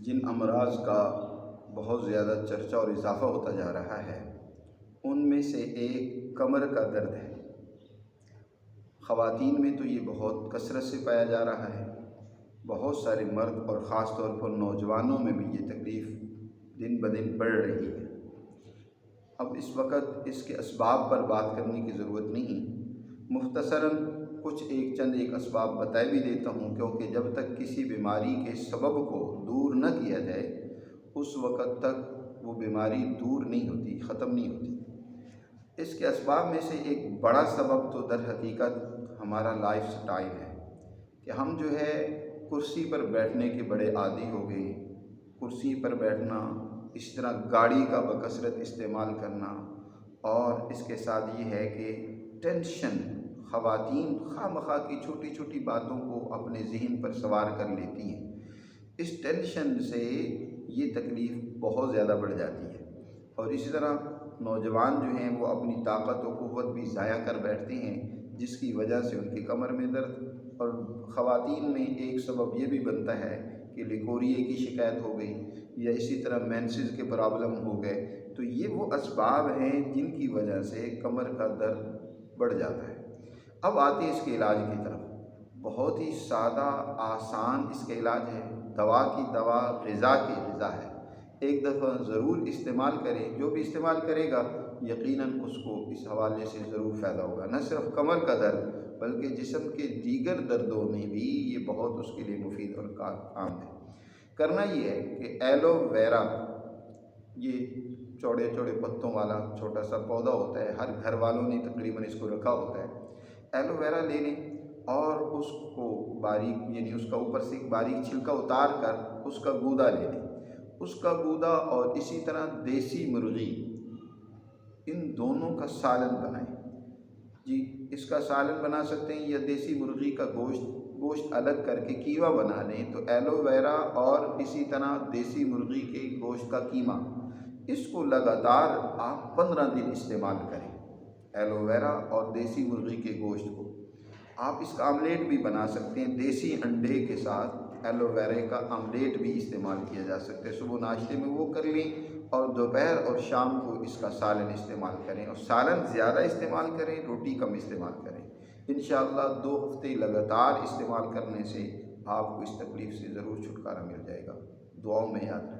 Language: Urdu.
جن امراض کا بہت زیادہ چرچا اور اضافہ ہوتا جا رہا ہے ان میں سے ایک کمر کا درد ہے۔ خواتین میں تو یہ بہت کثرت سے پایا جا رہا ہے، بہت سارے مرد اور خاص طور پر نوجوانوں میں بھی یہ تکلیف دن بدن بڑھ رہی ہے۔ اب اس وقت اس کے اسباب پر بات کرنے کی ضرورت نہیں، مختصراً کچھ چند اسباب بتا بھی دیتا ہوں، کیونکہ جب تک کسی بیماری کے سبب کو دور نہ کیا جائے اس وقت تک وہ بیماری دور نہیں ہوتی، ختم نہیں ہوتی۔ اس کے اسباب میں سے ایک بڑا سبب تو در حقیقت ہمارا لائف سٹائل ہے کہ ہم جو ہے کرسی پر بیٹھنے کے بڑے عادی ہو گئے۔ کرسی پر بیٹھنا، اس طرح گاڑی کا بکثرت استعمال کرنا، اور اس کے ساتھ یہ ہے کہ ٹینشن، خواتین خواہ مخواہ کی چھوٹی چھوٹی باتوں کو اپنے ذہن پر سوار کر لیتی ہیں۔ اس ٹینشن سے یہ تکلیف بہت زیادہ بڑھ جاتی ہے، اور اسی طرح نوجوان جو ہیں وہ اپنی طاقت و قوت بھی ضائع کر بیٹھتے ہیں، جس کی وجہ سے ان کی کمر میں درد، اور خواتین میں ایک سبب یہ بھی بنتا ہے کہ لیکوریے کی شکایت ہو گئی، یا اسی طرح مینسز کے پرابلم ہو گئے۔ تو یہ وہ اسباب ہیں جن کی وجہ سے کمر کا درد بڑھ جاتا ہے۔ اب آتے ہیں اس کے علاج کی طرف۔ بہت ہی سادہ آسان اس کا علاج ہے، دوا کی دوا، غذا کی غذا ہے۔ ایک دفعہ ضرور استعمال کریں، جو بھی استعمال کرے گا یقیناً اس کو اس حوالے سے ضرور فائدہ ہوگا۔ نہ صرف کمر کا درد بلکہ جسم کے دیگر دردوں میں بھی یہ بہت اس کے لیے مفید اور کام ہے۔ کرنا یہ ہے کہ ایلو ویرا، یہ چوڑے چوڑے پتوں والا چھوٹا سا پودا ہوتا ہے، ہر گھر والوں نے تقریباً اس کو رکھا ہوتا ہے۔ ایلو ویرا لے لیں اور اس کو باریک، یعنی اس کا اوپر سے ایک باریک چھلکا اتار کر اس کا گودا لے لیں۔ اس کا گودا اور اسی طرح دیسی مرغی، ان دونوں کا سالن بنائیں۔ جی، اس کا سالن بنا سکتے ہیں، یا دیسی مرغی کا گوشت الگ کر کے کیما بنا لیں۔ تو ایلو ویرا اور اسی طرح دیسی مرغی کے گوشت کا کیما، اس کو لگاتار آپ 15 دن استعمال کریں۔ ایلو ویرا اور دیسی مرغی کے گوشت کو آپ اس کا آملیٹ بھی بنا سکتے ہیں، دیسی انڈے کے ساتھ ایلو ویرے کا آملیٹ بھی استعمال کیا جا سکتا ہے۔ صبح ناشتے میں وہ کر لیں، اور دوپہر اور شام کو اس کا سالن استعمال کریں، اور سالن زیادہ استعمال کریں، روٹی کم استعمال کریں۔ انشاءاللہ 2 ہفتے لگاتار استعمال کرنے سے آپ کو اس تکلیف سے ضرور چھٹکارا مل جائے گا۔ دعاؤں میں یاد رکھیں۔